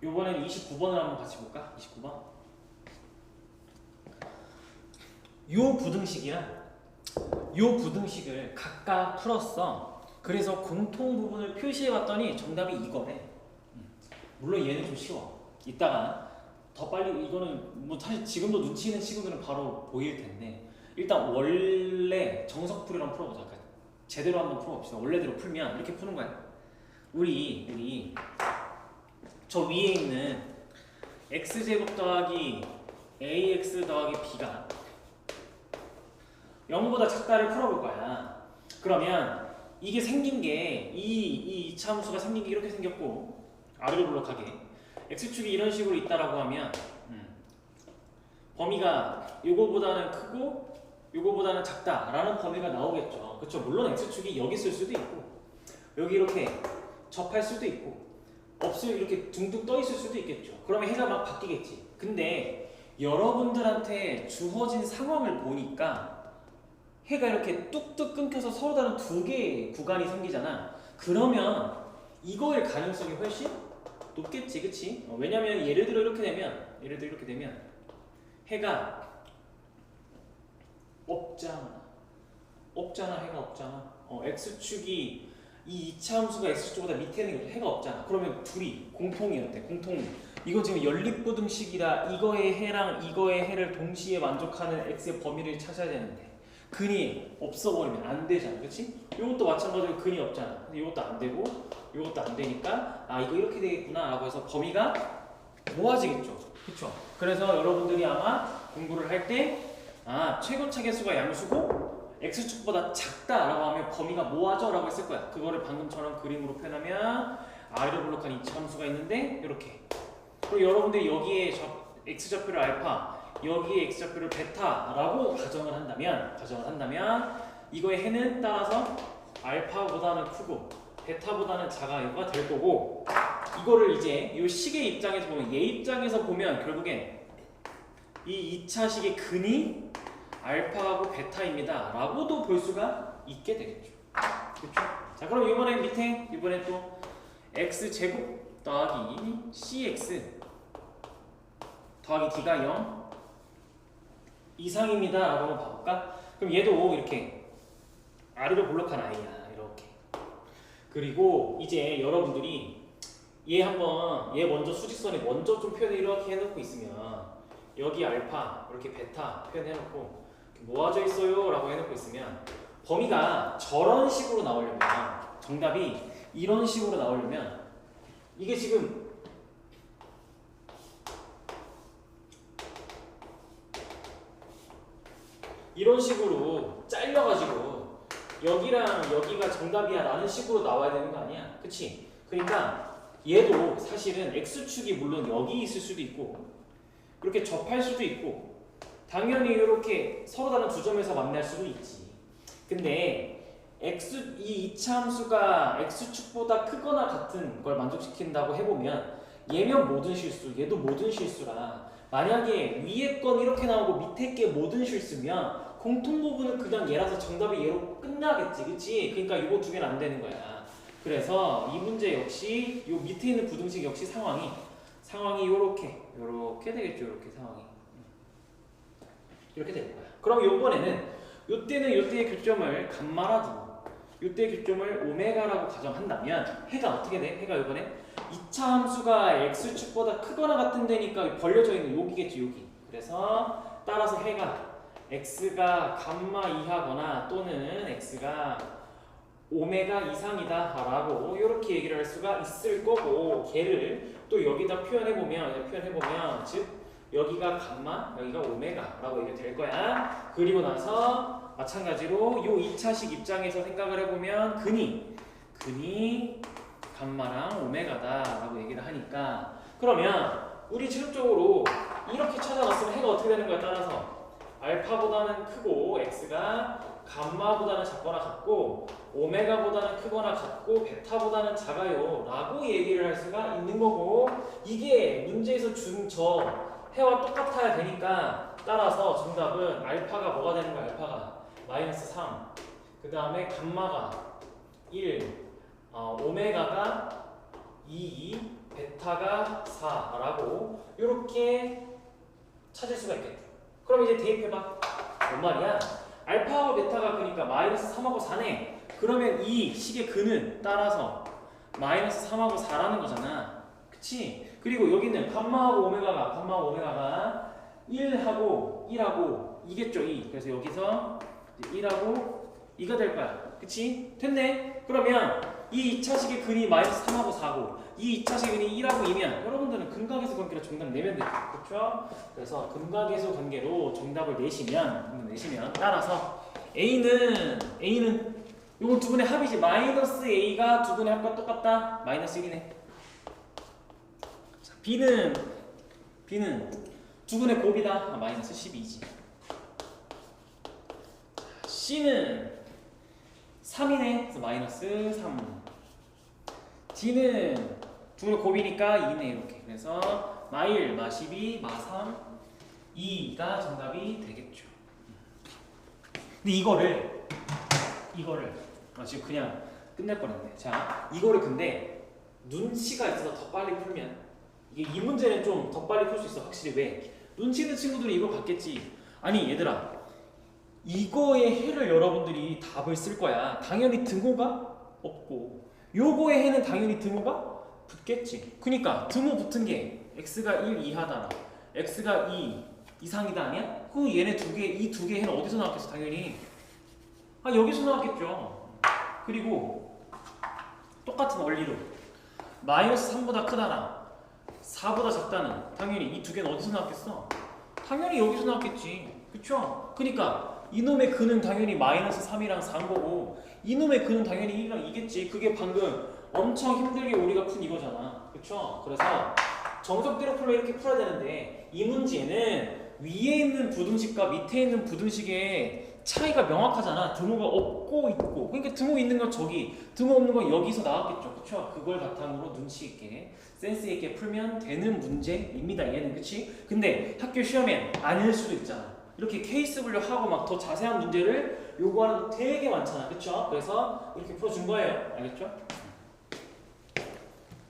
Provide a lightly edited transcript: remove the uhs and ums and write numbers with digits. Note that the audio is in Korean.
요번엔 29번을 한번 같이 볼까? 29번. 요 부등식을 각각 풀었어. 그래서 공통 부분을 표시해 봤더니 정답이 이거래. 물론 얘는 좀 쉬워. 이따가 더 빨리 이거는 뭐 사실 지금도 눈치 있는 친구들은 바로 보일 텐데 일단 원래 정석풀이랑 풀어보자. 그러니까 제대로 한번 풀어봅시다. 원래대로 풀면 이렇게 푸는 거야. 우리 저 위에 있는 x제곱 더하기 ax 더하기 b가 0보다 작다를 풀어볼 거야. 그러면 이게 생긴 게 이 이차 함수가 생긴 게 이렇게 생겼고 아래로 블록하게 x축이 이런 식으로 있다라고 하면 범위가 요거보다는 크고 요거보다는 작다라는 범위가 나오겠죠. 그렇죠? 물론 x축이 여기 있을 수도 있고 여기 이렇게 접할 수도 있고 없을 이렇게 둥둥 떠 있을 수도 있겠죠. 그러면 해가 막 바뀌겠지. 근데 여러분들한테 주어진 상황을 보니까 해가 이렇게 뚝뚝 끊겨서 서로 다른 두 개의 구간이 생기잖아. 그러면 이거일 가능성이 훨씬 높겠지, 그치? 왜냐면 예를 들어 이렇게 되면 해가 없잖아. 해가 없잖아. x축이 이 이차 함수가 x축보다 밑에 있는 게 해가 없잖아. 그러면 둘이 공통이었대. 이거 지금 연립부등식이라 이거의 해랑 이거의 해를 동시에 만족하는 x의 범위를 찾아야 되는데 근이 없어버리면 안 되잖아. 그치? 이것도 마찬가지로 근이 없잖아. 근데 이것도 안 되고 이것도 안 되니까 아 이거 이렇게 되겠구나 라고 해서 범위가 모아지겠죠. 그쵸? 그래서 여러분들이 아마 공부를 할 때 최고차 개수가 양수고 x축보다 작다라고 하면 범위가 모아져 라고 했을 거야. 그거를 방금처럼 그림으로 표현하면 아래로 블록한 이차 함수가 있는데 이렇게 그리고 여러분들이 여기에 x좌표를 알파 여기에 x좌표를 베타라고 가정을 한다면 이거의 해는 따라서 알파보다는 크고 베타보다는 작아요가 될 거고 이거를 이제 이 식의 입장에서 보면 얘 입장에서 보면 결국엔 이 2차식의 근이 알파하고 베타입니다 라고도 볼 수가 있게 되겠죠. 그렇죠? 자 그럼 이번엔 또 x제곱 더하기 cx 더하기 d가 0 이상입니다 라고 한번 봐볼까? 그럼 얘도 이렇게 아래로 블록한 아이야. 이렇게. 그리고 이제 여러분들이 얘 먼저 수직선에 먼저 좀 표현을 이렇게 해놓고 있으면 여기 알파 이렇게 베타 표현해놓고 모아져 있어요 라고 해놓고 있으면 범위가 저런 식으로 나오려면 정답이 이런 식으로 나오려면 이게 지금 이런 식으로 잘려가지고 여기랑 여기가 정답이야 라는 식으로 나와야 되는 거 아니야? 그치? 그러니까 얘도 사실은 x축이 물론 여기 있을 수도 있고 이렇게 접할 수도 있고 당연히 이렇게 서로 다른 두 점에서 만날 수도 있지. 근데 이 이차 함수가 x축보다 크거나 같은 걸 만족시킨다고 해보면 얘면 모든 실수, 얘도 모든 실수라 만약에 위에 건 이렇게 나오고 밑에 게 모든 실수면 공통 부분은 그냥 얘라서 정답이 얘로 끝나겠지, 그치? 그러니까 이거 두 개는 안 되는 거야. 그래서 이 문제 역시 요 밑에 있는 부등식 역시 상황이 요렇게 되겠죠. 이렇게 상황이 이렇게 될 거야. 그럼 요때의 교점을 감마라 두고 요때의 교점을 오메가라고 가정한다면 해가 어떻게 돼? 해가 요번에 2차 함수가 x축보다 크거나 같은 데니까 벌려져 있는 여기겠지, 여기. 그래서 따라서 해가 x가 감마 이하거나 또는 x가 오메가 이상이다 라고 이렇게 얘기를 할 수가 있을 거고 걔를 또 여기다 표현해보면 즉 여기가 감마 여기가 오메가 라고 얘기가 될 거야. 그리고 나서 마찬가지로 요 2차식 입장에서 생각을 해보면 근이 감마랑 오메가다 라고 얘기를 하니까 그러면 우리 실질적으로 이렇게 찾아놨으면 해가 어떻게 되는 거에 따라서 알파보다는 크고 x가 감마보다는 작거나 같고 오메가보다는 크거나 같고 베타보다는 작아요 라고 얘기를 할 수가 있는 거고 이게 문제에서 준 저 해와 똑같아야 되니까 따라서 정답은 알파가 뭐가 되는 거야? 알파가 마이너스 3 그 다음에 감마가 1 오메가가 2, 베타가 4라고 이렇게 찾을 수가 있겠죠. 그럼 이제 대입해봐. 뭔 말이야? 알파하고 베타가 그러니까 마이너스 3하고 4네. 그러면 이 식의 근은 따라서 마이너스 3하고 4라는 거잖아. 그치? 그리고 여기는 감마하고 오메가가 1하고 1하고 2겠죠. 2. 그래서 여기서 1하고 2가 될 거야. 그치? 됐네. 그러면 이 2차식의 근이 마이너스 3하고 4고 이 2차식의 근이 1하고 2면 여러분들은 근각계수 관계로 정답 내면 되죠. 그렇죠? 그래서 근각계수 관계로 정답을 내시면 따라서 A는 요건 두 분의 합이지. 마이너스 A가 두 분의 합과 똑같다. 마이너스 1이네. 자, B는 두 분의 곱이다. 마이너스 12지. C는 3이네. 그래서 마이너스 3. D는 두 분의 곱이니까 2네. 이렇게. 그래서 마1, 마12, 마3, 2가 정답이 되겠죠. 근데 이거를 지금 그냥 끝낼 뻔했네. 자, 이거를 근데 눈치가 있어서 더 빨리 풀면 이 문제는 좀 더 빨리 풀 수 있어. 확실히. 왜? 눈치 있는 친구들이 이걸 봤겠지. 아니 얘들아, 이거의 해를 여러분들이 답을 쓸 거야. 당연히 등호가 없고 요거의 해는 당연히 등호가 붙겠지. 그러니까 등호 붙은 게 x가 1 이하다, x가 2 이상이다 아니야? 그 얘네 이 두 개 해는 어디서 나왔겠어? 당연히 여기서 나왔겠죠. 그리고 똑같은 원리로 마이너스 3보다 크다나 4보다 작다는 당연히 이 두 개는 어디서 나왔겠어? 당연히 여기서 나왔겠지. 그쵸? 그러니까 이놈의 근은 당연히 마이너스 3이랑 4인 거고 이놈의 근은 당연히 1이랑 2겠지. 그게 방금 엄청 힘들게 우리가 푼 이거잖아. 그쵸? 그래서 정석대로 풀면 이렇게 풀어야 되는데 이 문제는 위에 있는 부등식과 밑에 있는 부등식의 차이가 명확하잖아. 등호가 없고 있고. 그러니까 등호 있는 건 저기, 등호 없는 건 여기서 나왔겠죠. 그쵸? 그걸 바탕으로 눈치 있게 센스 있게 풀면 되는 문제입니다. 얘는. 그치? 근데 학교 시험엔 아닐 수도 있잖아. 이렇게 케이스 분류하고 막 더 자세한 문제를 요구하는 거 되게 많잖아. 그쵸? 그래서 이렇게 풀어준 거예요. 알겠죠?